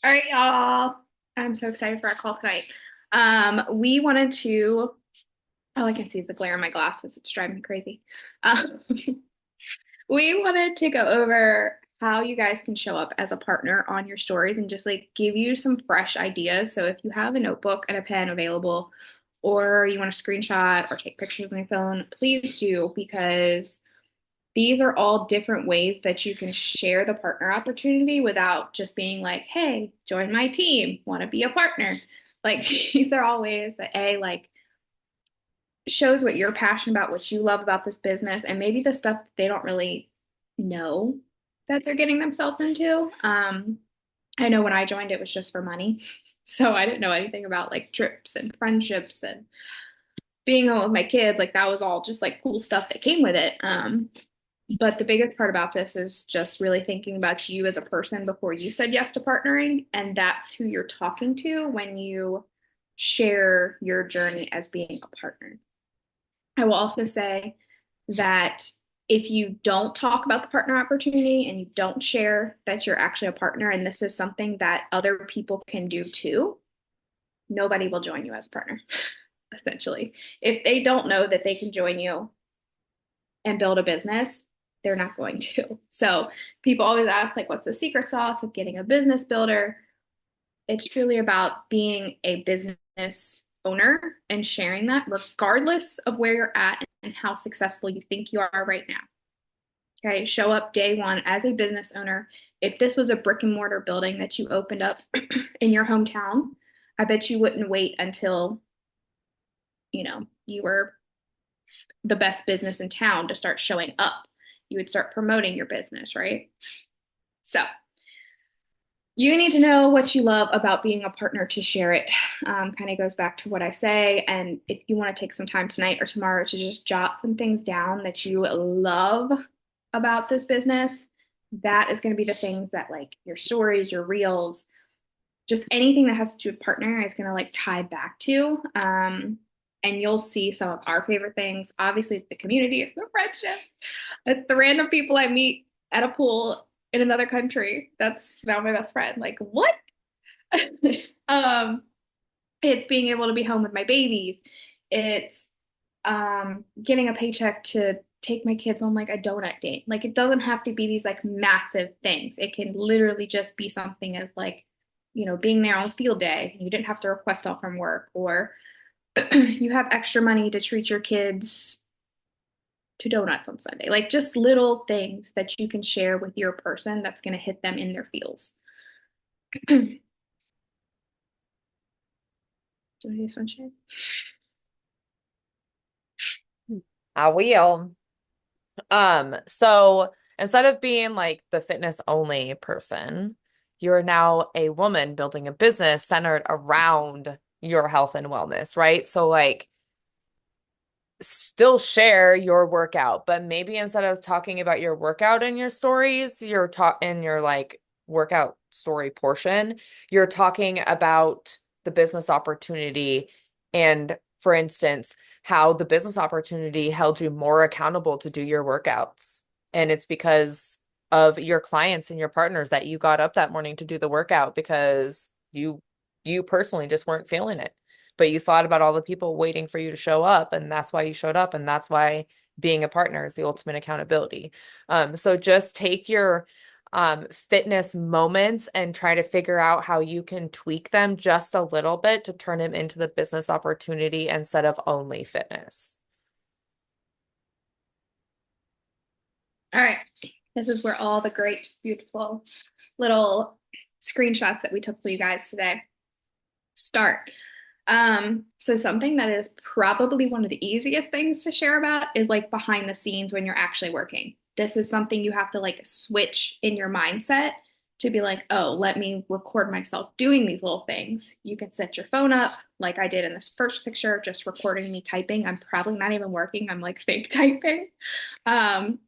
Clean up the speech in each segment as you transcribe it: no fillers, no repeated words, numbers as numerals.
All right, y'all. I'm so excited for our call tonight. We wanted to, all I can see is the glare in my glasses. It's driving me crazy. We wanted to go over how you guys can show up as a partner on your stories and just like give you some fresh ideas. So if you have a notebook and a pen available, or you want to screenshot or take pictures on your phone, please do because these are all different ways that you can share the partner opportunity without just being like, hey, join my team, want to be a partner. Like these are all ways that like shows what you're passionate about, what you love about this business, and maybe the stuff that they don't really know that they're getting themselves into. I know when I joined, it was just for money. So I didn't know anything about like trips and friendships and being home with my kids. Like that was all just like cool stuff that came with it. But the biggest part about this is just really thinking about you as a person before you said yes to partnering. And that's who you're talking to when you share your journey as being a partner. I will also say that if you don't talk about the partner opportunity and you don't share that you're actually a partner and this is something that other people can do too, nobody will join you as a partner, essentially. If they don't know that they can join you and build a business, they're not going to. So people always ask, like, what's the secret sauce of getting a business builder? It's truly about being a business owner and sharing that, regardless of where you're at and how successful you think you are right now. Okay, show up day one as a business owner. If this was a brick and mortar building that you opened up in your hometown, I bet you wouldn't wait until, you were the best business in town to start showing up. You would start promoting your business, right? So you need to know what you love about being a partner to share it. Kind of goes back to what I say. And if you want to take some time tonight or tomorrow to just jot some things down that you love about this business, that is going to be the things that like your stories, your reels, just anything that has to do with partner is going to like tie back to. And you'll see some of our favorite things. Obviously, it's the community, it's the friendship, it's the random people I meet at a pool in another country. That's now my best friend. Like, what? um, it's being able to be home with my babies. It's getting a paycheck to take my kids on like a donut date. Like, it doesn't have to be these like massive things. It can literally just be something as like, being there on field day. You didn't have to request off from work, or you have extra money to treat your kids to donuts on Sunday. Like just little things that you can share with your person that's going to hit them in their feels. Do you just want to share? I will. So instead of being like the fitness only person, you're now a woman building a business centered around your health and wellness, right? So like still share your workout, but maybe instead of talking about your workout in your stories, you're talk in your like workout story portion, you're talking about the business opportunity and for instance, how the business opportunity held you more accountable to do your workouts. And it's because of your clients and your partners that you got up that morning to do the workout because you personally just weren't feeling it, but you thought about all the people waiting for you to show up, and that's why you showed up, and that's why being a partner is the ultimate accountability. So just take your fitness moments and try to figure out how you can tweak them just a little bit to turn them into the business opportunity instead of only fitness. All right. This is where all the great, beautiful little screenshots that we took for you guys today start. So something that is probably one of the easiest things to share about is like behind the scenes when you're actually working. This is something you have to like switch in your mindset to be like, oh, let me record myself doing these little things. You can set your phone up like I did in this first picture, just recording me typing. I'm probably not even working. I'm like fake typing. Um,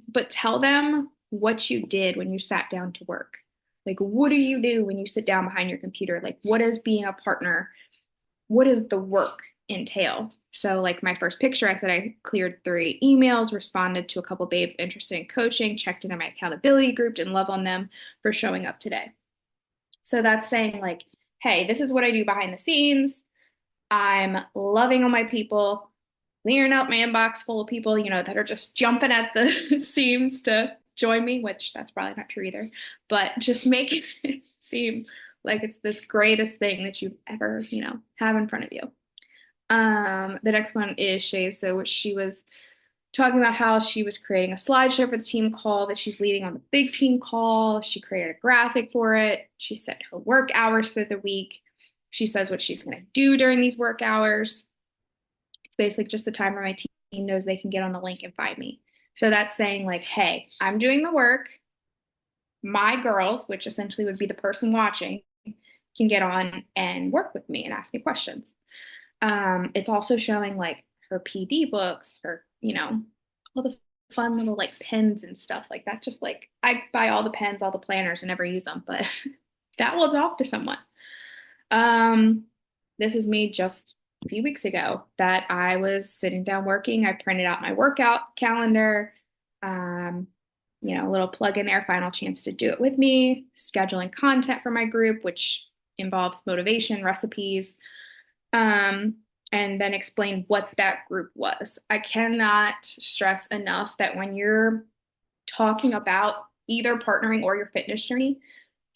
but tell them what you did when you sat down to work. Like, what do you do when you sit down behind your computer? Like, what is being a partner? What does the work entail? So, like my first picture, I said I cleared 3 emails, responded to a couple babes interested in coaching, checked in on my accountability group, and love on them for showing up today. So that's saying like, hey, this is what I do behind the scenes. I'm loving on my people, clearing out my inbox full of people, that are just jumping at the seams to join me, which that's probably not true either, but just making it seem like it's this greatest thing that you've ever, have in front of you. The next one is Shay. So she was talking about how she was creating a slideshow for the team call that she's leading on the big team call. She created a graphic for it. She set her work hours for the week. She says what she's going to do during these work hours. It's basically just the time where my team knows they can get on the link and find me. So that's saying, like, hey, I'm doing the work. My girls, which essentially would be the person watching, can get on and work with me and ask me questions. It's also showing like her PD books, her, all the fun little like pens and stuff like that. Just like I buy all the pens, all the planners, and never use them, but that will talk to someone. Um, this is me just a few weeks ago that I was sitting down working. I printed out my workout calendar, um, a little plug in there, final chance to do it with me, scheduling content for my group, which involves motivation, recipes, um, and then explain what that group was. I cannot stress enough that when you're talking about either partnering or your fitness journey,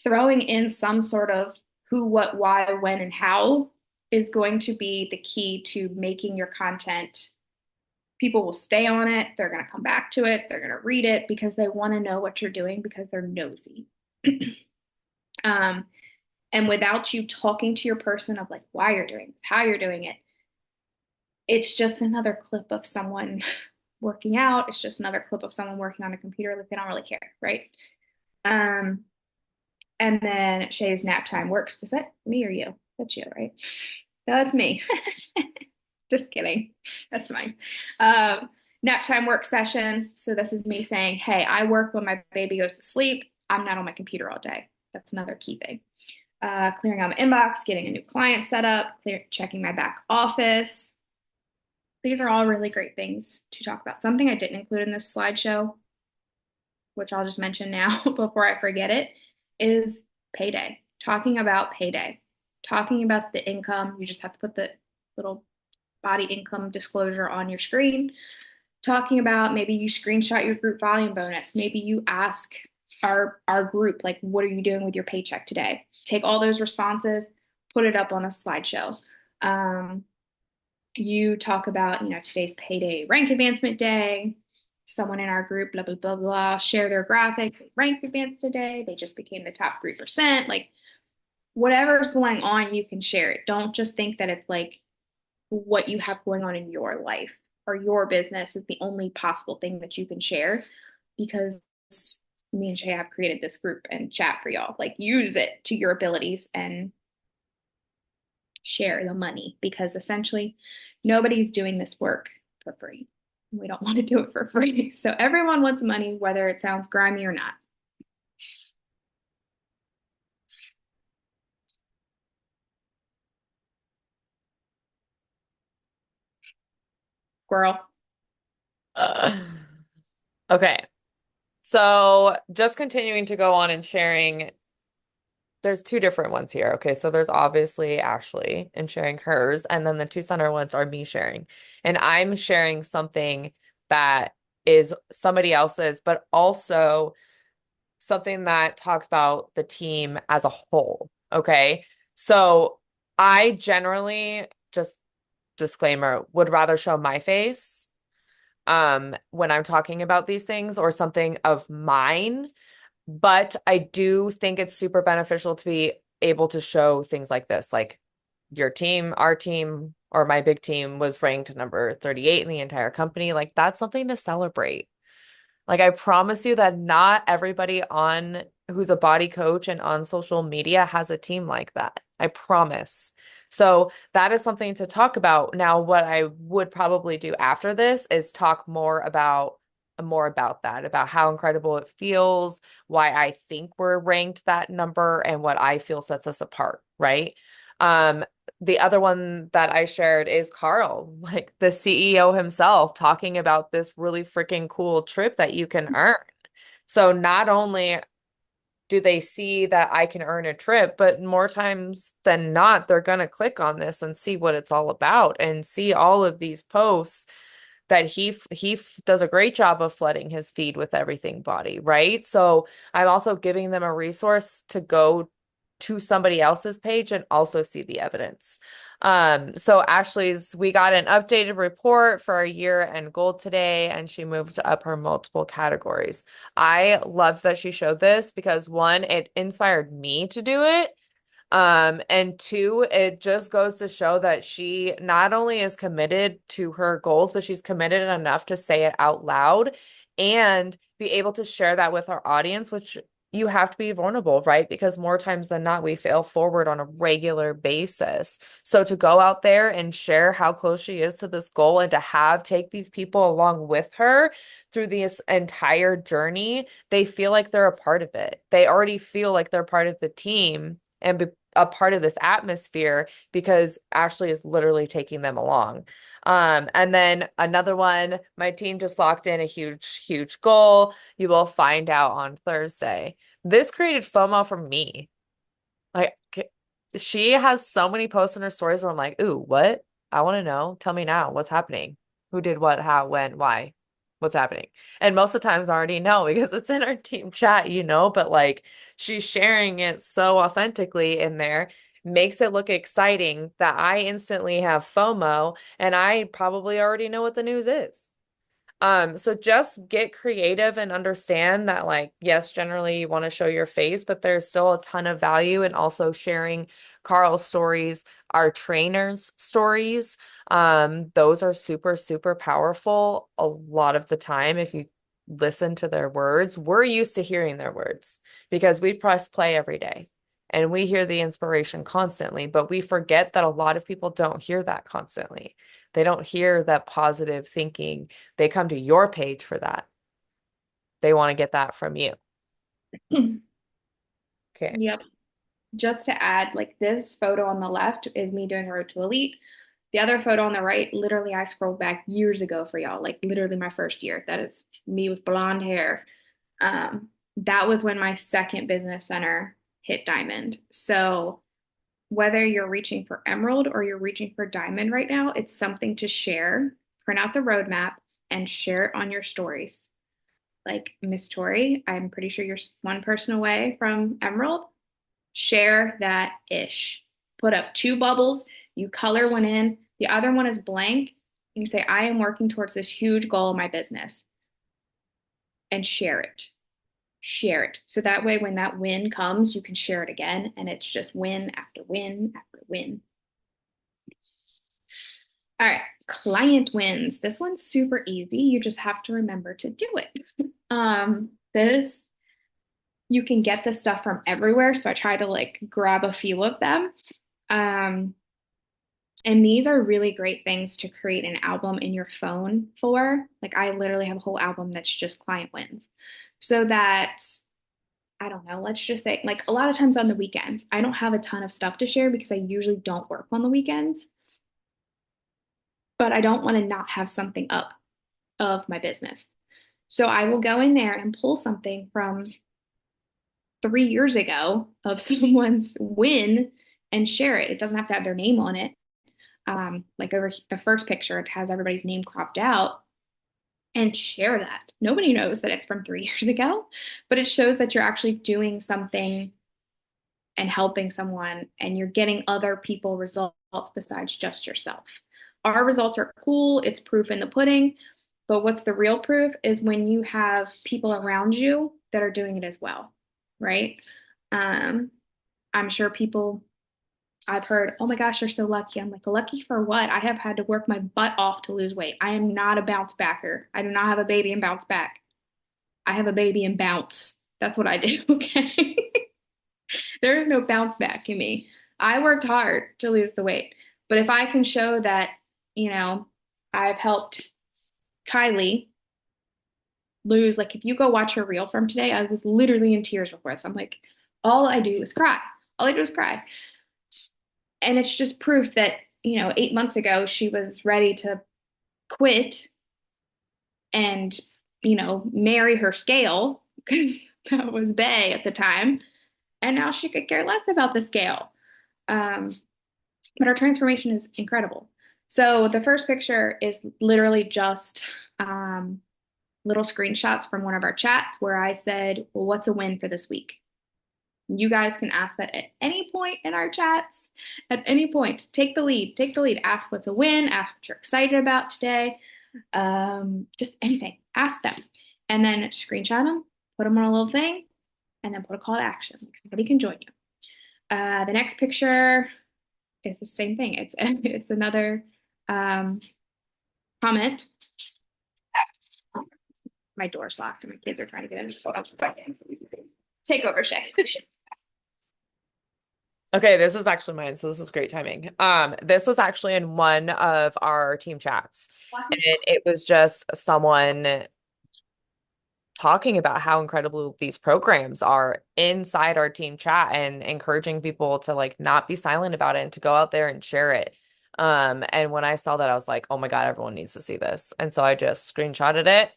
throwing in some sort of who, what, why, when, and how is going to be the key to making your content. People will stay on it. They're going to come back to it. They're going to read it because they want to know what you're doing because they're nosy. um, and without you talking to your person of like why you're doing this, how you're doing it, it's just another clip of someone working out. It's just another clip of someone working on a computer. Like they don't really care, right? Um, and then Shay's nap time works. Is that me or you? That's you, right? No, that's me. Just kidding. That's mine. Nap time work session. So this is me saying, hey, I work when my baby goes to sleep. I'm not on my computer all day. That's another key thing. Clearing out my inbox, getting a new client set up, checking my back office. These are all really great things to talk about. Something I didn't include in this slideshow, which I'll just mention now before I forget it, is payday. Talking about payday. Talking about the income. You just have to put the little body income disclosure on your screen. Talking about maybe you screenshot your group volume bonus. Maybe you ask our group, like, what are you doing with your paycheck today? Take all those responses, put it up on a slideshow. You talk about, today's payday rank advancement day. Someone in our group, blah, blah, blah, blah, share their graphic, rank advanced today. They just became the top 3%. Like, whatever's going on, you can share it. Don't just think that it's like what you have going on in your life or your business is the only possible thing that you can share because me and Shay have created this group and chat for y'all. Like, use it to your abilities and share the money because essentially nobody's doing this work for free. We don't want to do it for free. So everyone wants money, whether it sounds grimy or not. Squirrel. Uh, okay. So just continuing to go on and sharing, there's two different ones here. Okay. So there's obviously Ashley and sharing hers, and then the two center ones are me sharing. And I'm sharing something that is somebody else's, but also something that talks about the team as a whole. Okay. So I generally, just disclaimer, would rather show my face when I'm talking about these things or something of mine. But I do think it's super beneficial to be able to show things like this, like your team, our team, or my big team was ranked number 38 in the entire company. Like that's something to celebrate. Like I promise you that not everybody on who's a body coach and on social media has a team like that. I promise. So that is something to talk about. Now, what I would probably do after this is talk more about that, about how incredible it feels, why I think we're ranked that number, and what I feel sets us apart, right? Um, the other one that I shared is Carl, like the CEO himself, talking about this really freaking cool trip that you can earn. So not only do they see that I can earn a trip? But more times than not, they're going to click on this and see what it's all about and see all of these posts that does a great job of flooding his feed with everything body, right? So I'm also giving them a resource to go to somebody else's page and also see the evidence. So we got an updated report for our year-end goal today, and she moved up her multiple categories. I love that she showed this because one, it inspired me to do it. And two, it just goes to show that she not only is committed to her goals, but she's committed enough to say it out loud and be able to share that with our audience, which you have to be vulnerable, right? Because more times than not, we fail forward on a regular basis. So to go out there and share how close she is to this goal and to take these people along with her through this entire journey, they feel like they're a part of it. They already feel like they're part of the team and be a part of this atmosphere because Ashley is literally taking them along. And then another one, my team just locked in a huge goal. You will find out on Thursday. This created FOMO for me. Like, she has so many posts in her stories where I'm like, ooh, what? I want to know. Tell me now. What's happening? Who did what, how, when, why? What's happening? And most of the times I already know because it's in our team chat, but like she's sharing it so authentically in there, makes it look exciting that I instantly have FOMO and I probably already know what the news is. So just get creative and understand that, like, yes, generally you want to show your face, but there's still a ton of value in also sharing Carl's stories, our trainers' stories. Those are super powerful a lot of the time if you listen to their words. We're used to hearing their words because we press play every day and we hear the inspiration constantly, but we forget that a lot of people don't hear that constantly. They don't hear that positive thinking. They come to your page for that. They want to get that from you. Okay. Yep. Just to add, like this photo on the left is me doing Road to Elite. The other photo on the right, literally, I scrolled back years ago for y'all, like literally my first year. That is me with blonde hair. That was when my second business center hit diamond. So whether you're reaching for emerald or you're reaching for diamond right now, it's something to share. Print out the roadmap and share it on your stories. Like Miss Tori, I'm pretty sure you're one person away from emerald. Share that ish. Put up two bubbles. You color one in, the other one is blank. And you say, I am working towards this huge goal in my business, and share it. Share it. So that way, when that win comes, you can share it again. And it's just win after win after win. All right. Client wins. This one's super easy. You just have to remember to do it. This you can get this stuff from everywhere. So I try to like grab a few of them. Um, and these are really great things to create an album in your phone for. Like I literally have a whole album that's just client wins. So that, I don't know, let's just say like a lot of times on the weekends, I don't have a ton of stuff to share because I usually don't work on the weekends, but I don't want to not have something up of my business. So I will go in there and pull something from 3 years ago of someone's win and share it. It doesn't have to have their name on it. Like over the first picture, it has everybody's name cropped out and share that. Nobody knows that it's from 3 years ago, but it shows that you're actually doing something and helping someone and you're getting other people results besides just yourself. Our results are cool, it's proof in the pudding, but what's the real proof is when you have people around you that are doing it as well, right? Um, I'm sure people I've heard, oh my gosh, you're so lucky. I'm like, lucky for what? I have had to work my butt off to lose weight. I am not a bounce backer. I do not have a baby and bounce back. I have a baby and bounce. That's what I do. Okay. There is no bounce back in me. I worked hard to lose the weight. But if I can show that, you know, I've helped Kylie lose, like if you go watch her reel from today, I was literally in tears before this. I'm like, all I do is cry. All I do is cry. And it's just proof that, 8 months ago, she was ready to quit and, marry her scale because that was Bay at the time, and now she could care less about the scale. Um, but our transformation is incredible. So the first picture is literally just little screenshots from one of our chats where I said, well, what's a win for this week? You guys can ask that at any point in our chats, at any point. Take the lead, take the lead. Ask what's a win, ask what you're excited about today, just anything. Ask them. And then screenshot them, put them on a little thing, and then put a call to action. Like somebody can join you. The next picture is the same thing. It's another um, comment. My door's locked and my kids are trying to get in. Hold on. Take over, Shay. Okay, this is actually mine, so this is great timing. This was actually in one of our team chats, and it was just someone talking about how incredible these programs are inside our team chat and encouraging people to like not be silent about it and to go out there and share it. And when I saw that, I was like, oh my God, everyone needs to see this. And so I just screenshotted it,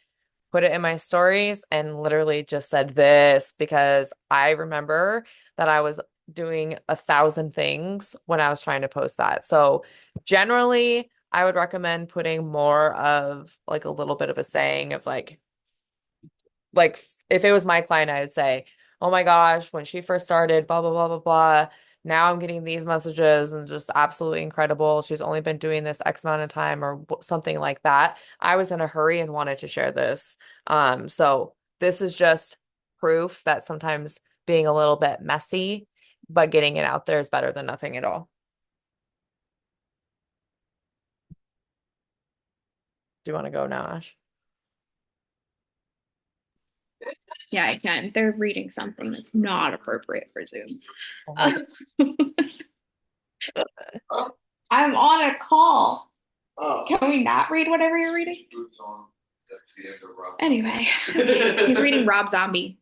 put it in my stories, and literally just said this because I remember that I was doing 1,000 things when I was trying to post that. So generally, I would recommend putting more of like a little bit of a saying of like if it was my client, I would say, "Oh my gosh, when she first started, blah blah blah blah blah. Now I'm getting these messages and just absolutely incredible. She's only been doing this X amount of time or something like that." I was in a hurry and wanted to share this. So this is just proof that sometimes being a little bit messy, but getting it out there is better than nothing at all. Do you want to go now, Ash? Yeah, I can. They're reading something that's not appropriate for Zoom. Oh my Uh, God. I'm on a call. Can we not read whatever you're reading? Anyway, he's reading Rob Zombie.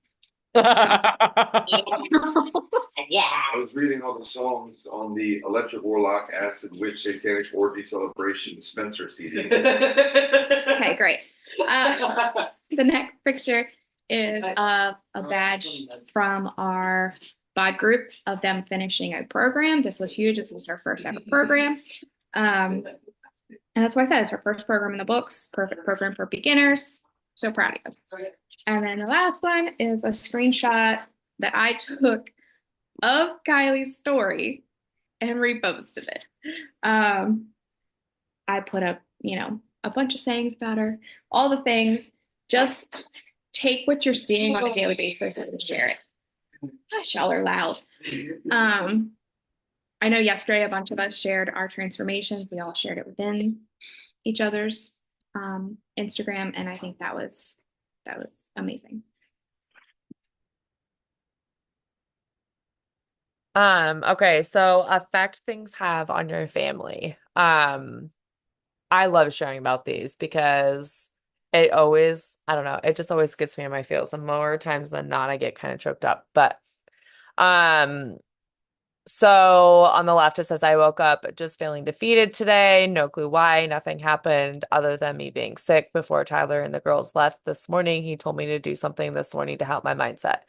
Yeah. I was reading all the songs on the Electric Warlock Acid Witch Satanic Orgy Celebration Spencer CD. Okay, great. The next picture is of a badge from our bod group of them finishing a program. This was huge. This was our first ever program. And that's why I said it's our first program in the books. Perfect program for beginners. So proud of you. And then the last one is a screenshot that I took of Kylie's story and reposted it. I put up, a bunch of sayings about her, all the things. Just take what you're seeing on a daily basis and share it. Gosh, y'all are loud. I know yesterday a bunch of us shared our transformations. We all shared it within each other's Instagram, and I think that was amazing. Okay, so effect things have on your family. I love sharing about these because it always, I don't know, it just always gets me in my feels. And more times than not, I get kind of choked up. But um, so on the left, it says, I woke up just feeling defeated today. No clue why. Nothing happened other than me being sick before Tyler and the girls left this morning. He told me to do something this morning to help my mindset.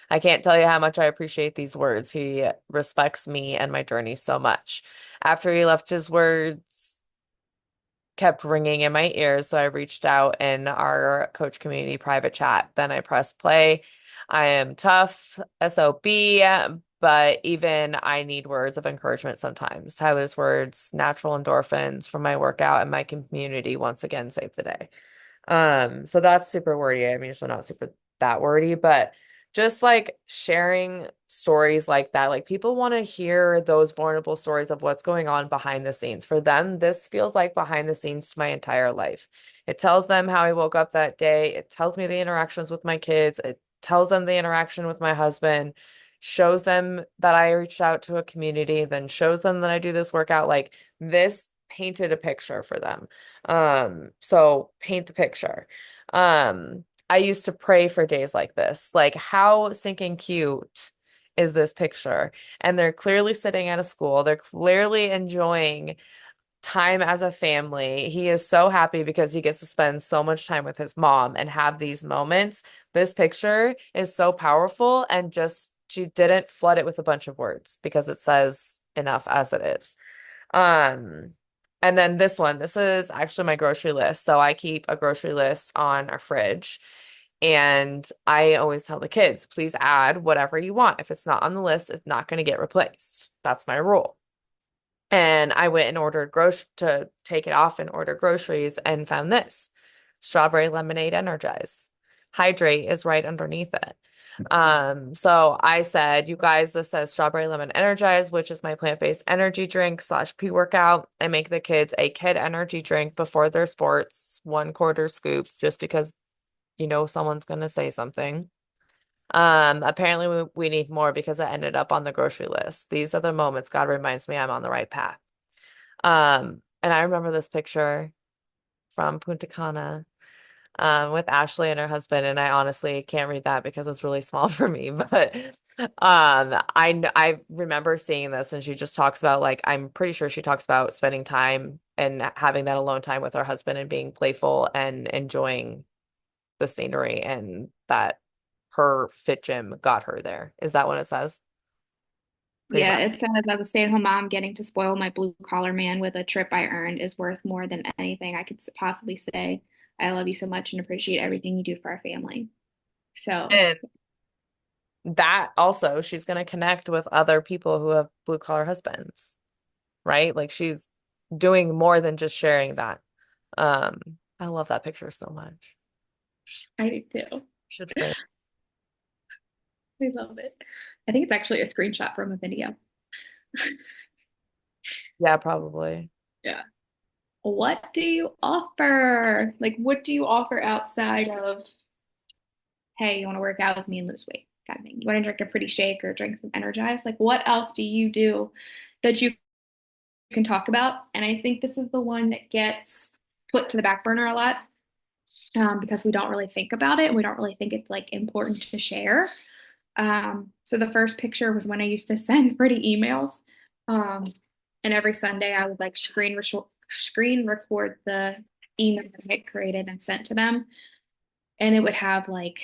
I can't tell you how much I appreciate these words. He respects me and my journey so much. After he left, his words kept ringing in my ears, so I reached out in our coach community private chat. Then I pressed play. I am tough, SOB, but even I need words of encouragement sometimes. Tyler's words, natural endorphins from my workout and my community once again saved the day. So that's super wordy. I mean, usually not super that wordy, but just like sharing stories like that, like people want to hear those vulnerable stories of what's going on behind the scenes. For them, this feels like behind the scenes to my entire life. It tells them how I woke up that day. It tells me the interactions with my kids. It tells them the interaction with my husband, shows them that I reached out to a community, then shows them that I do this workout. Like this painted a picture for them. So paint the picture. I used to pray for days like this. Like, how sinking cute is this picture? And they're clearly sitting at a school. They're clearly enjoying time as a family. He is so happy because he gets to spend so much time with his mom and have these moments. This picture is so powerful, and just she didn't flood it with a bunch of words because it says enough as it is. Um, and then this one, this is actually my grocery list. So I keep a grocery list on our fridge. And I always tell the kids, please add whatever you want. If it's not on the list, it's not going to get replaced. That's my rule. And I went and ordered to take it off and order groceries and found this strawberry lemonade energize. Hydrate is right underneath it. So I said, you guys, this says strawberry lemon energize, which is my plant-based energy drink slash pre-workout. I make the kids a kid energy drink before their sports, 1/4 scoop, just because someone's gonna say something. Apparently we need more because I ended up on the grocery list. These are the moments God reminds me I'm on the right path. And I remember this picture from Punta Cana, with Ashley and her husband, and I honestly can't read that because it's really small for me. But I remember seeing this, and she just talks about, like, I'm pretty sure she talks about spending time and having that alone time with her husband and being playful and enjoying the scenery, and that her fit gym got her there. Is that what it says? Pretty Yeah, much. it says as a stay-at-home mom, getting to spoil my blue collar man with a trip I earned is worth more than anything I could possibly say. I love you so much and appreciate everything you do for our family. So, And that also, she's going to connect with other people who have blue collar husbands, right? Like, she's doing more than just sharing that. Um, I love that picture so much. I do too. Should frame. I love it. I think it's actually a screenshot from a video. Yeah, probably. Yeah. What do you offer? Like, what do you offer outside of, hey, you want to work out with me and lose weight kind of thing? You want to drink a pretty shake or drink some Energize? Like, what else do you do that you can talk about? And I think this is the one that gets put to the back burner a lot, because we don't really think about it and we don't really think it's like important to share. So the first picture was when I used to send pretty emails. Um, and every Sunday I would like screen record the email that I had created and sent to them. And it would have like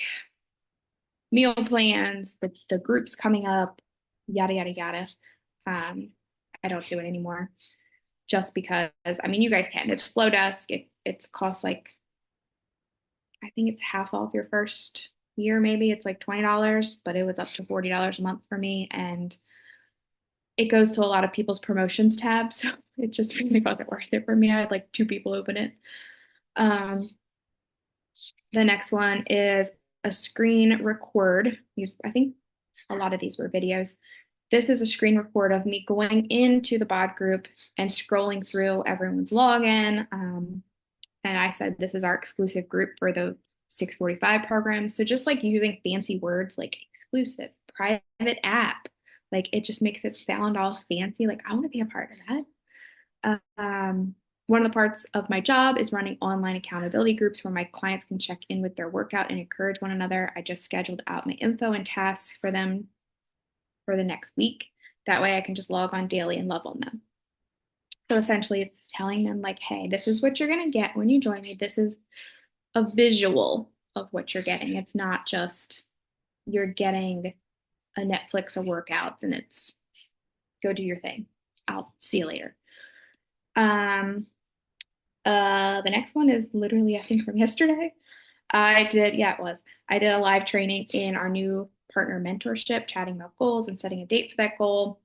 meal plans, the groups coming up, yada, yada, yada. Um, I don't do it anymore just because, I mean, you guys can. It's Flowdesk. It's cost like, I think it's half off your first year, maybe. It's like $20, but it was up to $40 a month for me. And it goes to a lot of people's promotions tabs. So it just really wasn't worth it for me. I had like two people open it. Um, the next one is a screen record. I think a lot of these were videos. This is a screen record of me going into the bod group and scrolling through everyone's login. And I said, this is our exclusive group for the 645 program. So just like using fancy words like exclusive, private app, like it just makes it sound all fancy. Like I want to be a part of that. One of the parts of my job is running online accountability groups where my clients can check in with their workout and encourage one another. I just scheduled out my info and tasks for them for the next week. That way I can just log on daily and love on them. So essentially, it's telling them, like, hey, this is what you're going to get when you join me. This is a visual of what you're getting. It's not just you're getting a Netflix of workouts and it's go do your thing. I'll see you later. Um, the next one is literally, I think, from yesterday. Yeah, it was. I did a live training in our new partner mentorship, chatting about goals and setting a date for that goal.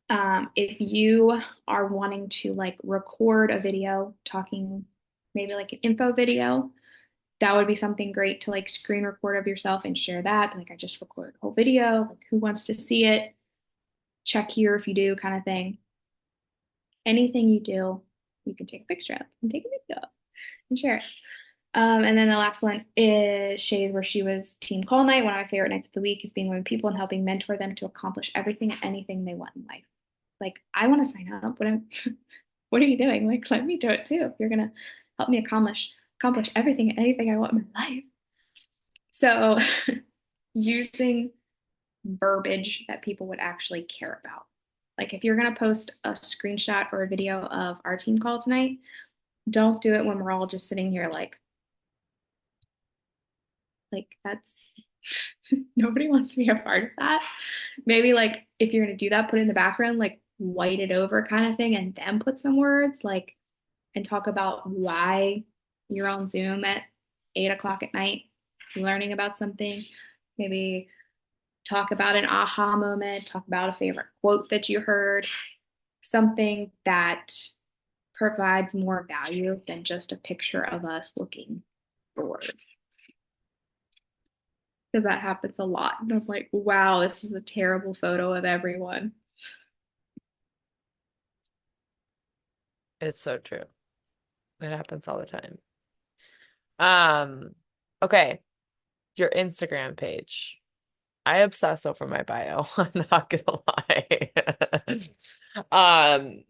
If you are wanting to like record a video talking, maybe like an info video, that would be something great to like screen record of yourself and share that. Like I just recorded a whole video, like who wants to see it? Check here if you do, kind of thing. Anything you do, you can take a picture of and take a video and share it. And then the last one is Shay's, where she was team call night. One of my favorite nights of the week is being with people and helping mentor them to accomplish everything and anything they want in life. Like, I want to sign up, but what are you doing? Like, let me do it too. If you're gonna help me accomplish everything and anything I want in my life. So, using verbiage that people would actually care about. Like if you're gonna post a screenshot or a video of our team call tonight, don't do it when we're all just sitting here like that's nobody wants to be a part of that. Maybe like if you're gonna do that, put it in the background, like white it over kind of thing, and then put some words like and talk about why you're on Zoom at 8 o'clock at night learning about something. Maybe talk about an aha moment, talk about a favorite quote that you heard, something that provides more value than just a picture of us looking bored. Because that happens a lot. And I'm like, wow, this is a terrible photo of everyone. It's so true. It happens all the time. Um, okay, your Instagram page. I obsess over my bio. I'm not gonna lie. Um,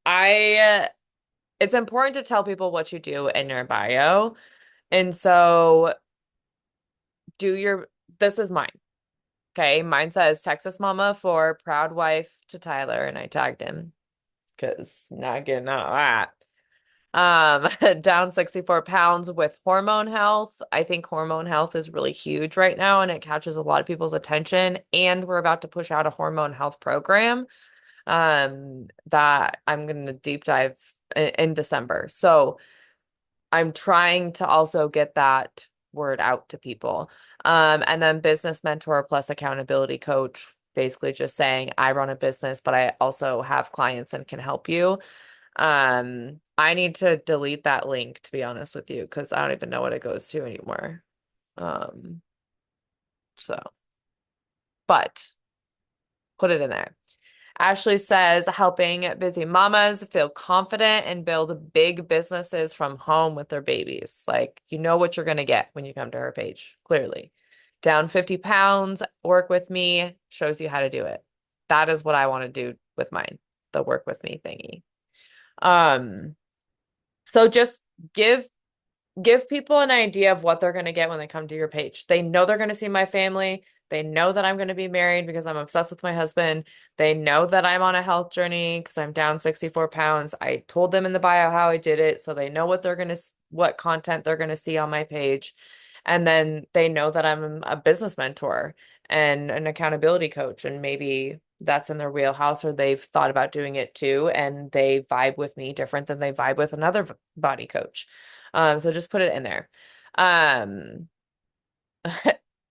I it's important to tell people what you do in your bio. And so do your this is mine. Okay, mine says Texas Mama for proud wife to Tyler, and I tagged him because not getting out of that. Down 64 pounds with hormone health. I think hormone health is really huge right now and it catches a lot of people's attention. And we're about to push out a hormone health program that I'm going to deep dive in December. So I'm trying to also get that word out to people. And then business mentor plus accountability coach, basically just saying I run a business, but I also have clients and can help you. I need to delete that link to be honest with you, because I don't even know what it goes to anymore. Um, so, but put it in there. Ashley says helping busy mamas feel confident and build big businesses from home with their babies. Like, you know what you're going to get when you come to her page, clearly. Down 50 pounds, work with me, shows you how to do it. That is what I want to do with mine, the work with me thingy. Um, so just give people an idea of what they're going to get when they come to your page. They know they're going to see my family. They know that I'm going to be married because I'm obsessed with my husband. They know that I'm on a health journey because I'm down 64 pounds. I told them in the bio how I did it, so they know what content they're going to see on my page. And then they know that I'm a business mentor and an accountability coach, and maybe that's in their wheelhouse or they've thought about doing it too, and they vibe with me different than they vibe with another body coach. So just put it in there. Um,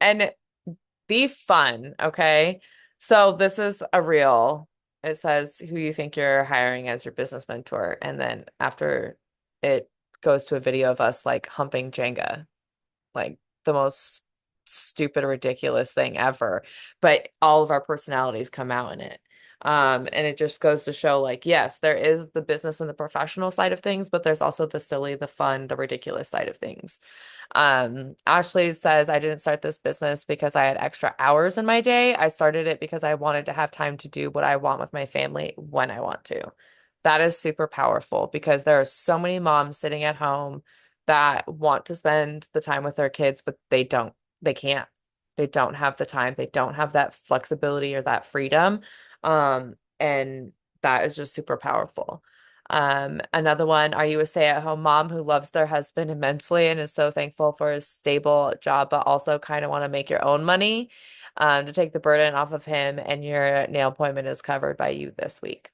and be fun, okay? So this is a reel. It says who you think you're hiring as your business mentor, and then after it goes to a video of us like humping Jenga, like the most stupid, ridiculous thing ever. But all of our personalities come out in it. And it just goes to show, like, yes, there is the business and the professional side of things, but there's also the silly, the fun, the ridiculous side of things. Ashley says, I didn't start this business because I had extra hours in my day. I started it because I wanted to have time to do what I want with my family when I want to. That is super powerful because there are so many moms sitting at home that want to spend the time with their kids, but they don't. They can't. They don't have the time. They don't have that flexibility or that freedom. And that is just super powerful. Another one, are you a stay-at-home mom who loves their husband immensely and is so thankful for his stable job, but also kind of want to make your own money, to take the burden off of him and your nail appointment is covered by you this week?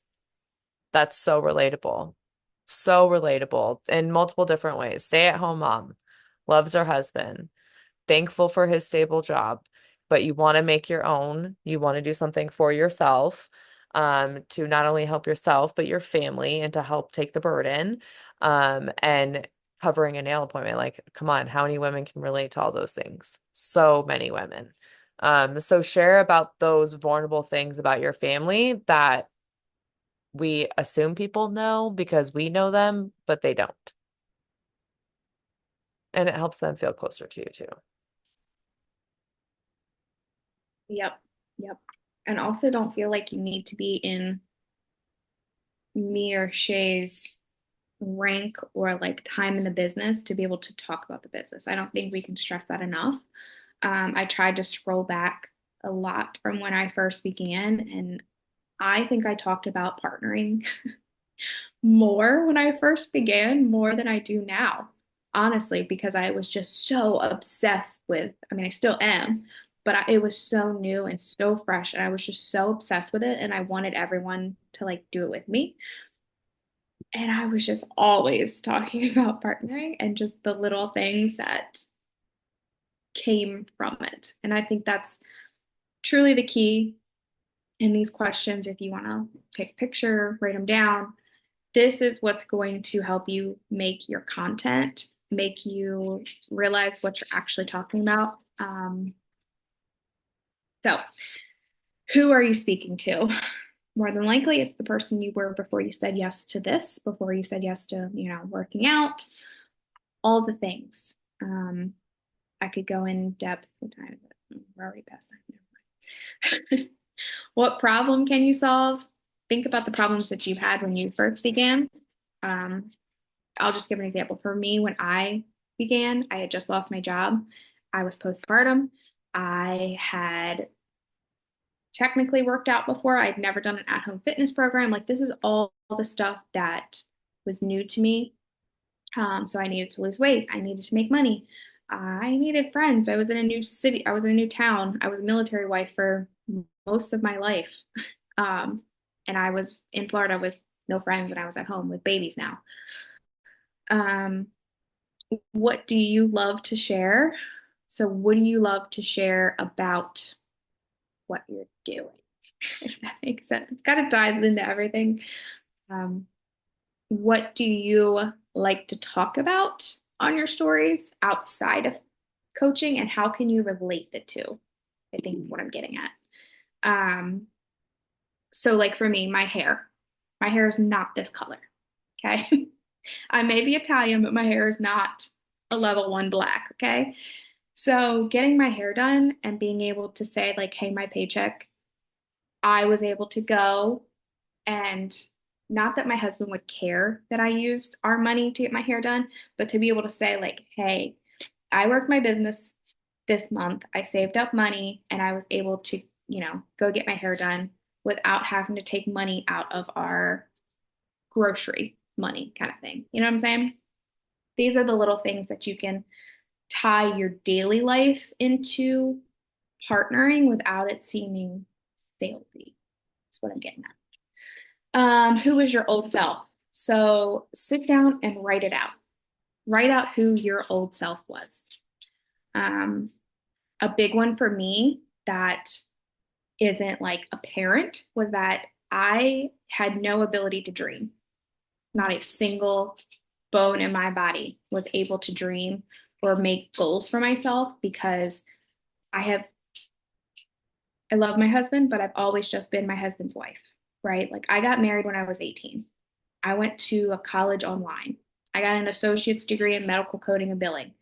That's so relatable. So relatable in multiple different ways. Stay-at-home mom, loves her husband, thankful for his stable job, but you want to make your own. You want to do something for yourself, to not only help yourself, but your family and to help take the burden. And covering a nail appointment. Like, come on, how many women can relate to all those things? So many women. So share about those vulnerable things about your family that we assume people know because we know them, but they don't. And it helps them feel closer to you too. Yep. Yep. And also don't feel like you need to be in me or Shay's rank or like time in the business to be able to talk about the business. I don't think we can stress that enough. I tried to scroll back a lot from when I first began, and I think I talked about partnering more when I first began, more than I do now, honestly, because I was just so obsessed with, I mean, I still am, but it was so new and so fresh, and I was just so obsessed with it, and I wanted everyone to like do it with me. And I was just always talking about partnering and just the little things that came from it. And I think that's truly the key in these questions. If you want to take a picture, write them down, this is what's going to help you make your content, make you realize what you're actually talking about. So, who are you speaking to? More than likely, it's the person you were before you said yes to this, before you said yes to, working out, all the things. I could go in depth. What time is it? We're already past time. What problem can you solve? Think about the problems that you had when you first began. Um, I'll just give an example. For me, when I began, I had just lost my job. I was postpartum. I had technically worked out before. I'd never done an at-home fitness program. Like this is all the stuff that was new to me. So I needed to lose weight. I needed to make money. I needed friends. I was in a new city. I was in a new town. I was a military wife for most of my life. Um, and I was in Florida with no friends and I was at home with babies now. Um, what do you love to share? So, what do you love to share about what you're doing? If that makes sense. It's kind of ties into everything. Um, what do you like to talk about on your stories outside of coaching, and how can you relate the two? I think what I'm getting at. Um, so, like for me, my hair is not this color. Okay. I may be Italian, but my hair is not a level one black. Okay. So getting my hair done and being able to say, like, hey, my paycheck, I was able to go and not that my husband would care that I used our money to get my hair done, but to be able to say, like, hey, I worked my business this month, I saved up money, and I was able to, go get my hair done without having to take money out of our grocery money kind of thing. You know what I'm saying? These are the little things that you can tie your daily life into partnering without it seeming salesy. That's what I'm getting at. Who is your old self? So sit down and write it out. Write out who your old self was. Um, a big one for me that isn't like apparent was that I had no ability to dream. Not a single bone in my body was able to dream or make goals for myself because I have I love my husband, but I've always just been my husband's wife, right? Like I got married when I was 18. I went to a college online. I got an associate's degree in medical coding and billing.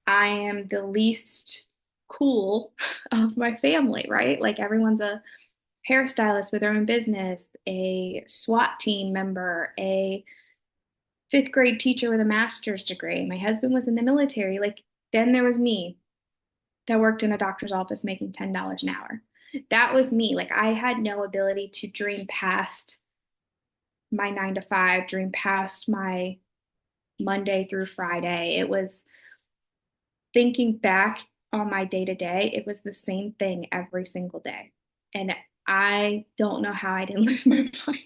I am the least cool of my family, right? Like everyone's a hairstylist with their own business, a SWAT team member, a fifth grade teacher with a master's degree. My husband was in the military. Like then there was me that worked in a doctor's office making $10 an hour. That was me. Like I had no ability to dream past my 9 to 5, dream past my Monday through Friday. It was thinking back on my day to day, it was the same thing every single day. And I don't know how I didn't lose my mind,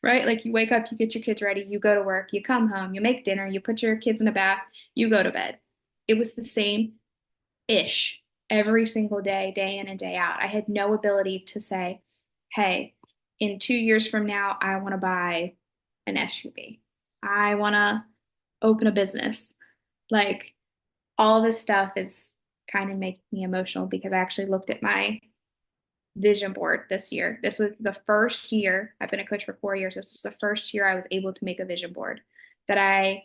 right? Like you wake up, you get your kids ready, you go to work, you come home, you make dinner, you put your kids in a bath, you go to bed. It was the same ish every single day, day in and day out. I had no ability to say, hey, in 2 years from now, I want to buy an SUV. I want to open a business. Like all this stuff is kind of making me emotional because I actually looked at my vision board this year. This was the first year, I've been a coach for 4 years. This was the first year I was able to make a vision board that I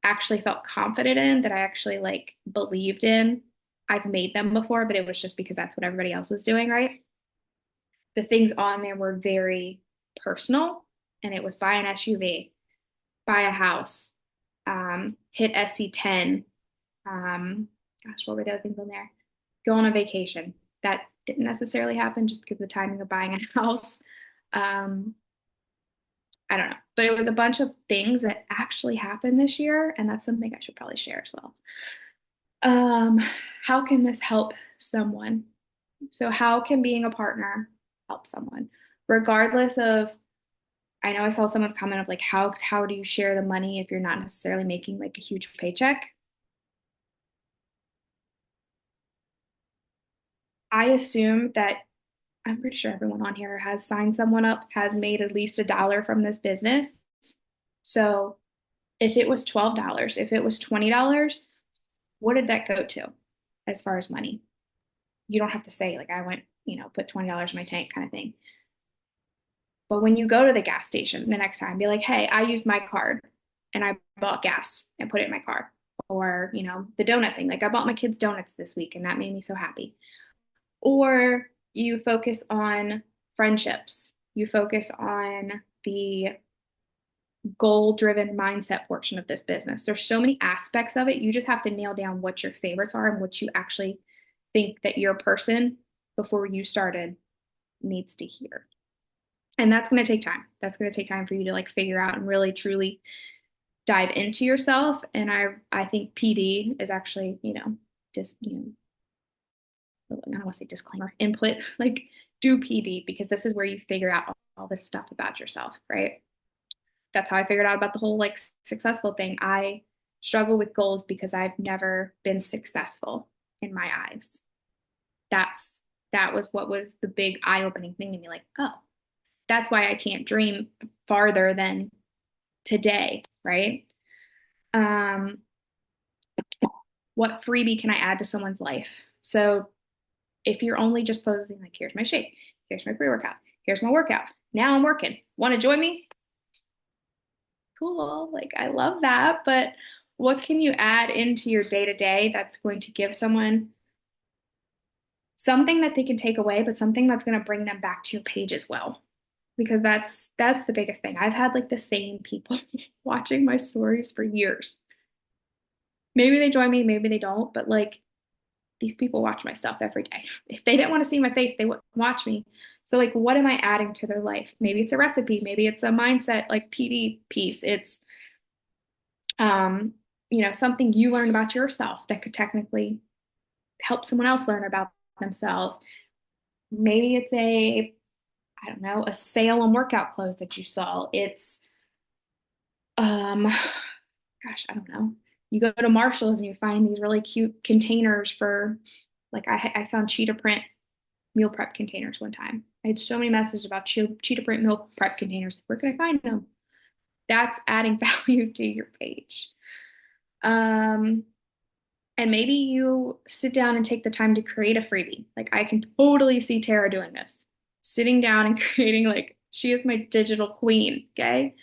actually felt confident in, that I actually like believed in. I've made them before, but it was just because that's what everybody else was doing, right? The things on there were very personal, and it was buy an SUV, buy a house, hit SC10. Gosh, what were the other things on there? Go on a vacation. That didn't necessarily happen just because of the timing of buying a house. Um, I don't know, but it was a bunch of things that actually happened this year, and that's something I should probably share as well. Um, how can this help someone? So how can being a partner help someone? Regardless of, I know I saw someone's comment of like how do you share the money if you're not necessarily making like a huge paycheck? I assume that I'm pretty sure everyone on here has signed someone up, has made at least $1 from this business. So if it was $12, if it was $20, what did that go to as far as money? You don't have to say like I went, put $20 in my tank kind of thing. But when you go to the gas station the next time, be like, hey, I used my card and I bought gas and put it in my car. Or, the donut thing. Like I bought my kids donuts this week and that made me so happy. Or you focus on friendships. You focus on the goal driven mindset portion of this business. There's so many aspects of it. You just have to nail down what your favorites are and what you actually think that your person before you started needs to hear. And that's going to take time. That's going to take time for you to like figure out and really truly dive into yourself. And I think PD is actually, just, I don't want to say disclaimer, input, like do PD because this is where you figure out all this stuff about yourself, right? That's how I figured out about the whole like successful thing. I struggle with goals because I've never been successful in my eyes. That's that was what was the big eye-opening thing to me, like, oh, that's why I can't dream farther than today, right? Um, what freebie can I add to someone's life? So if you're only just posting like, here's my shake, here's my pre-workout, here's my workout. Now I'm working. Want to join me? Cool. Like I love that, but what can you add into your day-to-day that's going to give someone something that they can take away, but something that's going to bring them back to your page as well? Because that's the biggest thing. I've had like the same people watching my stories for years. Maybe they join me, maybe they don't, but like these people watch my stuff every day. If they didn't want to see my face, they wouldn't watch me. So like what am I adding to their life? Maybe it's a recipe, maybe it's a mindset like PD piece. It's um, something you learn about yourself that could technically help someone else learn about themselves. Maybe it's I don't know, a sale on workout clothes that you saw. It's um gosh, I don't know. You go to Marshall's and you find these really cute containers for like I found cheetah print meal prep containers one time. I had so many messages about cheetah print meal prep containers. Where can I find them? That's adding value to your page. Um, and maybe you sit down and take the time to create a freebie. Like I can totally see Tara doing this, sitting down and creating like she is my digital queen. Okay,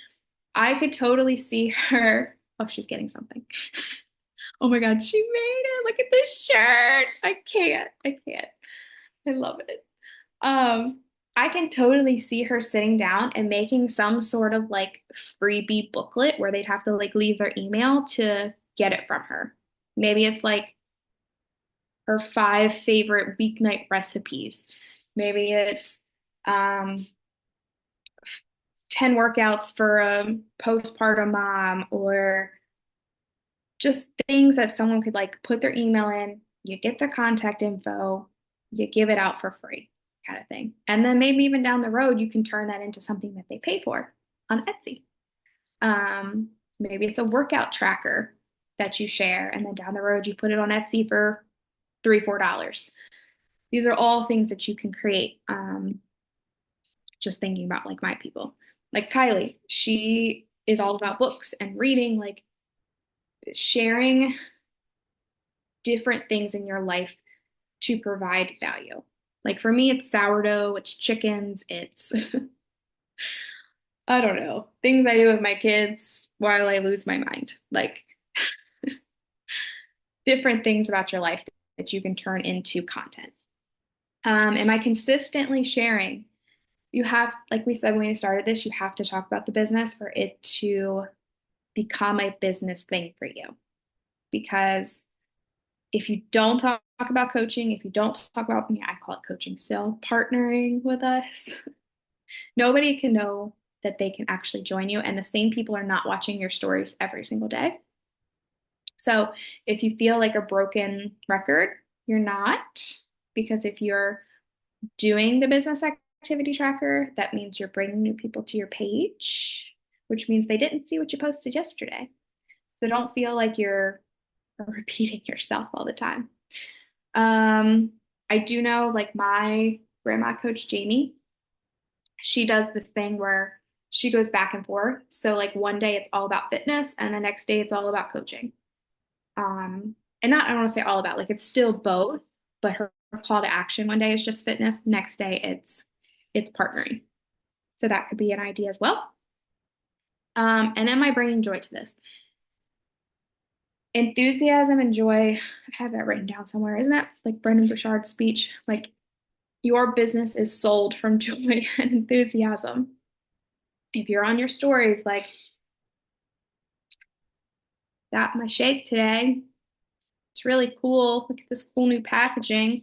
I could totally see her. Oh, she's getting something. Oh my God, she made it. Look at this shirt. I can't. I can't. I love it. Um, I can totally see her sitting down and making some sort of like freebie booklet where they'd have to like leave their email to get it from her. Maybe it's like her 5 favorite weeknight recipes. Maybe it's um 10 workouts for a postpartum mom or just things that someone could like put their email in, you get their contact info, you give it out for free kind of thing. And then maybe even down the road, you can turn that into something that they pay for on Etsy. Maybe it's a workout tracker that you share, and then down the road, you put it on Etsy for $3, $4. These are all things that you can create. Just thinking about like my people, like Kylie, she is all about books and reading, like sharing different things in your life to provide value. Like for me, it's sourdough, it's chickens, it's, I don't know, things I do with my kids while I lose my mind. Like different things about your life that you can turn into content. Am I consistently sharing? You have, like we said when we started this, you have to talk about the business for it to become a business thing for you. Because if you don't talk about coaching, if you don't talk about, I call it coaching still, partnering with us, nobody can know that they can actually join you. And the same people are not watching your stories every single day. So if you feel like a broken record, you're not, because if you're doing the business activity tracker, that means you're bringing new people to your page, which means they didn't see what you posted yesterday. So don't feel like you're repeating yourself all the time. I do know like my grandma coach, Jamie, she does this thing where she goes back and forth. So like one day it's all about fitness and the next day it's all about coaching. And not, I don't want to say all about, like it's still both, but her call to action one day is just fitness. Next day it's partnering. So that could be an idea as well. And am I bringing joy to this? Enthusiasm and joy. I have that written down somewhere. Isn't that like Brendan Burchard's speech? Like your business is sold from joy and enthusiasm. If you're on your stories, like got my shake today. It's really cool. Look at this cool new packaging.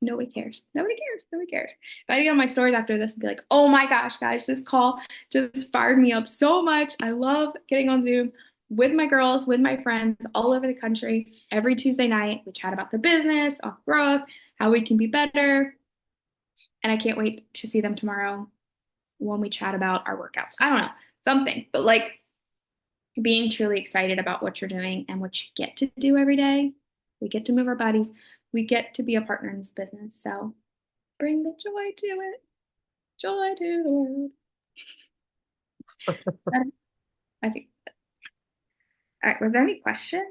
Nobody cares. Nobody cares. Nobody cares. If I get on my stories after this and be like, oh my gosh, guys, this call just fired me up so much. I love getting on Zoom with my girls, with my friends all over the country. Every Tuesday night, we chat about the business, our growth, how we can be better. And I can't wait to see them tomorrow when we chat about our workouts. I don't know, something, but like being truly excited about what you're doing and what you get to do every day. We get to move our bodies. We get to be a partner in this business. So bring the joy to it. Joy to the world. I think. All right. Was there any question?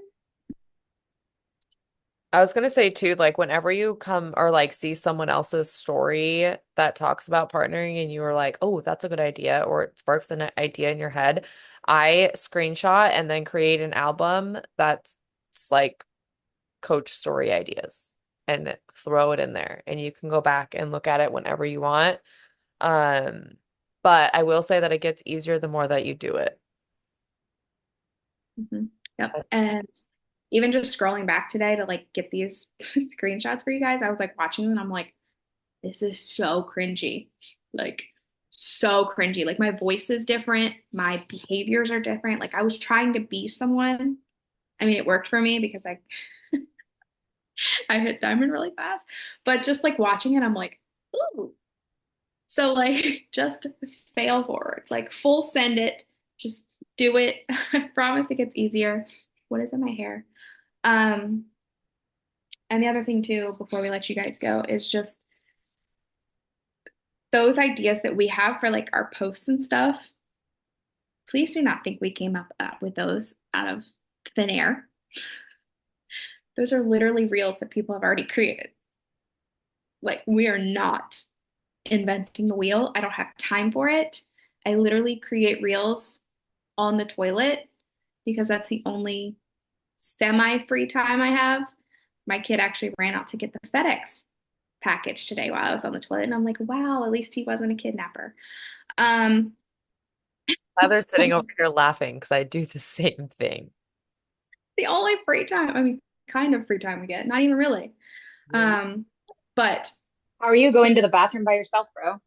I was gonna say too, like whenever you come or like see someone else's story that talks about partnering and you were like, oh, that's a good idea, or it sparks an idea in your head, I screenshot and then create an album that's like coach story ideas and throw it in there. And you can go back and look at it whenever you want. Um, but I will say that it gets easier the more that you do it. Mm-hmm. Yep. And even just scrolling back today to like get these screenshots for you guys, I was like watching them and I'm like, this is so cringy. Like, so cringy. Like, my voice is different. My behaviors are different. Like, I was trying to be someone. I mean, it worked for me because I hit diamond really fast. But just like watching it, I'm like, ooh. So, like, just fail forward. Like, full send it. Just do it. I promise it gets easier. What is in my hair? Um, and the other thing too, before we let you guys go, is just those ideas that we have for like our posts and stuff. Please do not think we came up with those out of thin air. Those are literally reels that people have already created. Like, we are not inventing the wheel. I don't have time for it. I literally create reels on the toilet because that's the only semi free time I have. My kid actually ran out to get the FedEx package today while I was on the toilet, and I'm like, wow, at least he wasn't a kidnapper. Um, Heather's sitting over here laughing because I do the same thing. the only free time, I mean, kind of free time we get, not even really. Um, but How are you going to the bathroom by yourself, bro?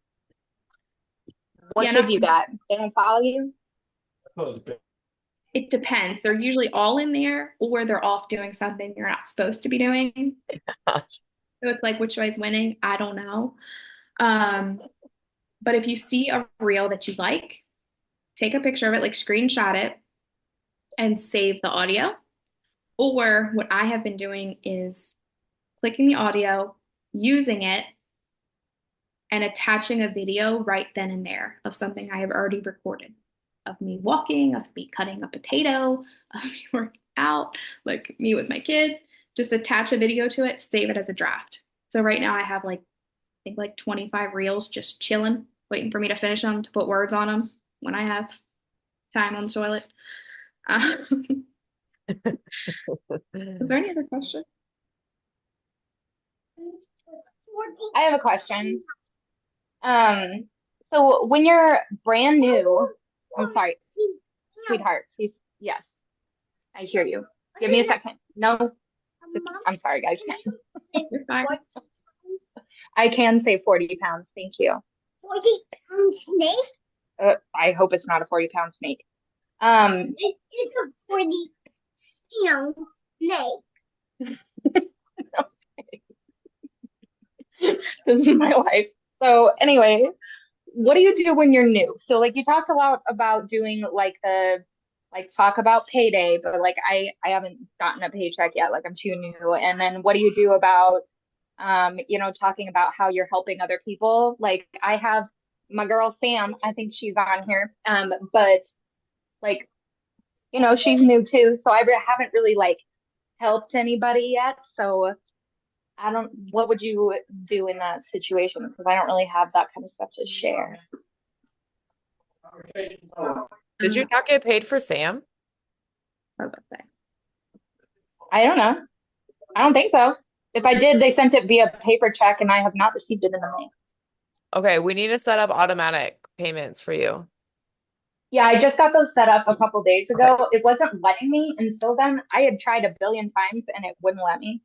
What yeah, kids not, you got? They don't follow you? it depends. They're usually all in there or they're off doing something you're not supposed to be doing. So it's like, which way is winning? I don't know. Um, but if you see a reel that you like, take a picture of it, like screenshot it and save the audio. Or what I have been doing is clicking the audio, using it, and attaching a video right then and there of something I have already recorded of me walking, of me cutting a potato, of me working out, like me with my kids. Just attach a video to it, save it as a draft. So right now I have like, I think like 25 reels just chilling, waiting for me to finish them, to put words on them when I have time on the toilet. Is there any other question? I have a question. So when you're brand new, I'm sorry, sweetheart, please, yes, I hear you. Give me a second. No. I'm sorry, guys. You're fine. I can say 40 pounds. Thank you. 40-pound snake? I hope it's not a 40-pound snake. It's a 40-pound snake. This is my life. So anyway, what do you do when you're new? So like you talked a lot about doing like the like talk about payday, but like I haven't gotten a paycheck yet. Like I'm too new. And then what do you do about talking about how you're helping other people? Like I have my girl Sam, I think she's on here. But like, she's new too, so haven't really like helped anybody yet. So I don't, what would you do in that situation? Because I don't really have that kind of stuff to share. Did you not get paid for Sam? What about that? I don't know. I don't think so. If I did, they sent it via paper check and I have not received it in the mail. Okay, we need to set up automatic payments for you. Yeah, I just got those set up a couple days Okay. ago. It wasn't letting me until then. I had tried a billion times and it wouldn't let me.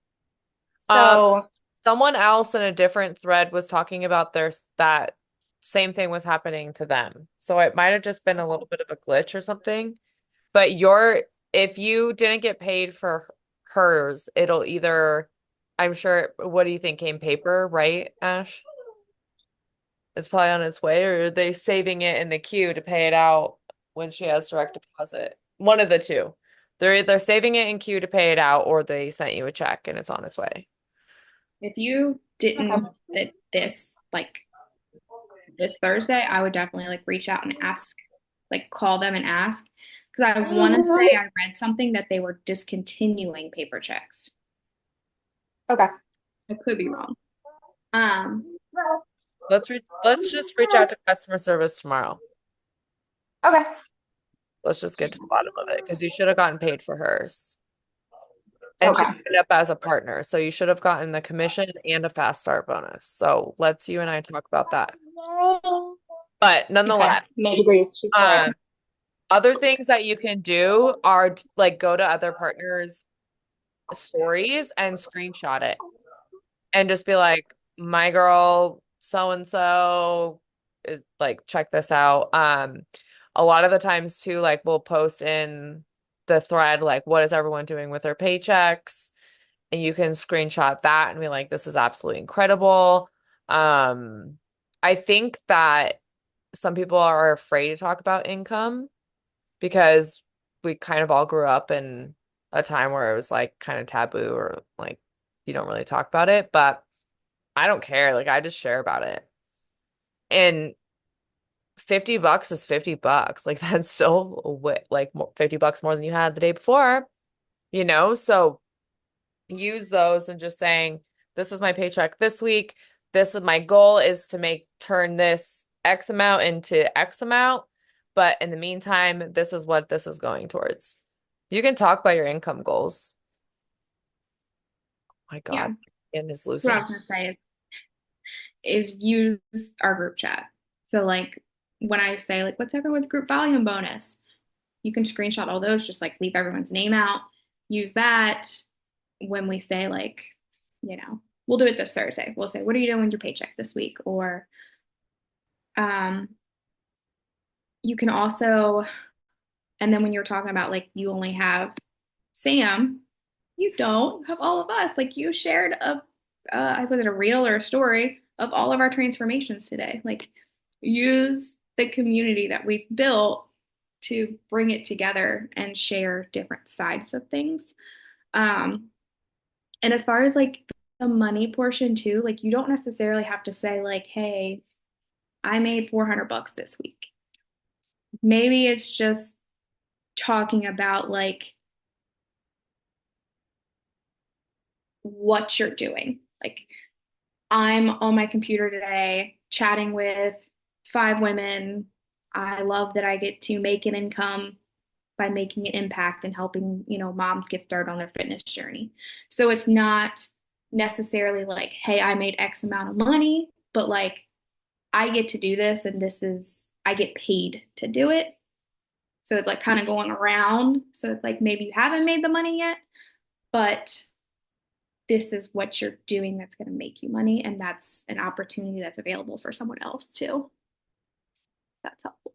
Um, So, someone else in a different thread was talking about that same thing was happening to them. So it might have just been a little bit of a glitch or something. But if you didn't get paid for hers, it'll either, I'm sure, what do you think came paper, right, Ash? It's probably on its way, or are they saving it in the queue to pay it out when she has direct deposit? One of the two. They're either saving it in queue to pay it out, or they sent you a check and it's on its way. If you okay. didn't fit this Thursday, I would definitely like reach out and ask, like call them and ask. Because I want to say I read something that they were discontinuing paper checks. Okay. I could be wrong. Um, Let's just reach out to customer service tomorrow. Okay. Let's just get to the bottom of it because you should have gotten paid for hers. And she Okay. ended up as a partner. So you should have gotten the commission and a fast start bonus. So let's you and I talk about that. But Okay. nonetheless, May degrees. She's correct. um, other things that you can do are like go to other partners' stories and screenshot it and just be like, my girl so and so is like, check this out. A lot of the times too, like we'll post in the thread, like, what is everyone doing with their paychecks? And you can screenshot that and be like, this is absolutely incredible. I think that some people are afraid to talk about income because we kind of all grew up in a time where it was like kind of taboo or like you don't really talk about it, but I don't care. Like I just share about it. And $50 is $50. Like that's still like $50 more than you had the day before, you know? So use those and just saying, this is my paycheck this week. This is my goal is to turn this X amount into X amount. But in the meantime, this is what this is going towards. You can talk about your income goals. My yeah, God, and is what I losing. was gonna say is use our group chat. So like when I say like, what's everyone's group volume bonus? You can screenshot all those, just like leave everyone's name out. Use that when we say like, we'll do it this Thursday. We'll say, what are you doing with your paycheck this week? Or um, you can also, and then when you're talking about like you only have Sam, you don't have all of us. Like you shared was it a reel or a story of all of our transformations today? Like use the community that we've built to bring it together and share different sides of things. Um, and as far as like the money portion too, like you don't necessarily have to say like, hey, I made $400 this week. Maybe it's just talking about like what you're doing. Like I'm on my computer today chatting with 5 women. I love that I get to make an income by making an impact and helping, moms get started on their fitness journey. So it's not necessarily like, hey, I made X amount of money, but like I get to do this and I get paid to do it. So it's like kind of going around. So it's like maybe you haven't made the money yet, but this is what you're doing that's going to make you money, and that's an opportunity that's available for someone else too. That's helpful.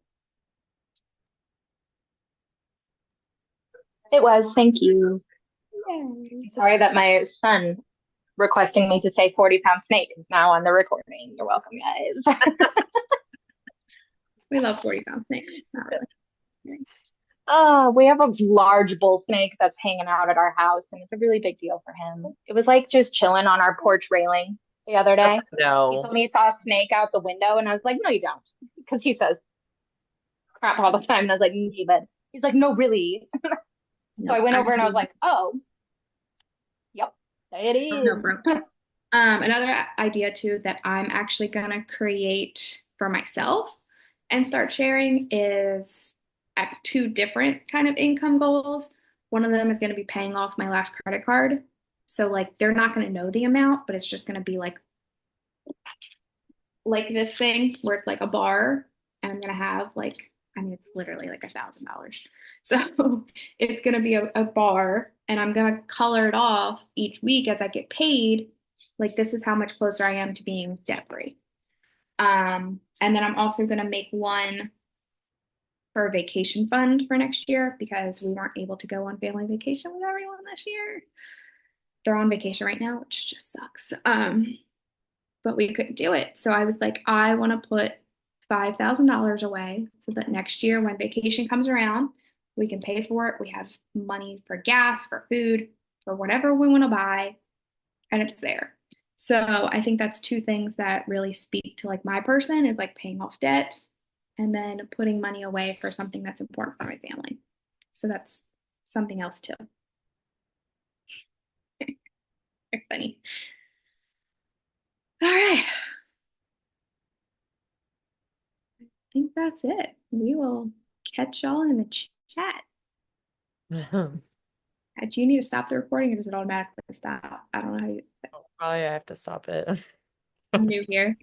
It was. Thank you. Yay. Sorry that my son requesting me to say 40-pound snake is now on the recording. You're welcome, guys. We love 40-pound snakes. Not really. We have a large bull snake that's hanging out at our house, and it's a really big deal for him. It was like just chilling on our porch railing the other day. He No. told me he saw a snake out the window, and I was like, no, you don't. Because he says crap all the time. And I was like, but he's like, no, really. So I No, went I over and I was have like, oh, yep, there it no is. ropes. Another idea too that I'm actually gonna create for myself and start sharing is I have two different kind of income goals. One of them is gonna be paying off my last credit card. So like they're not gonna know the amount, but it's just gonna be like this thing where it's like a bar, and I'm gonna have like, I mean, it's literally like $1,000. So it's gonna be a bar, and I'm gonna color it off each week as I get paid. Like this is how much closer I am to being debt free. And then I'm also gonna make one for a vacation fund for next year because we weren't able to go on family vacation with everyone this year. They're on vacation right now, which just sucks. But we couldn't do it. So I was like, I want to put $5,000 away so that next year when vacation comes around, we can pay for it. We have money for gas, for food, for whatever we want to buy, and it's there. So I think that's two things that really speak to like my person is like paying off debt and then putting money away for something that's important for my family. So that's something else too. Very funny. All right. I think that's it. We will catch y'all in the chat. Do you need to stop the recording or does it automatically stop? I don't know how you say it. Probably I have to stop it. I'm new here.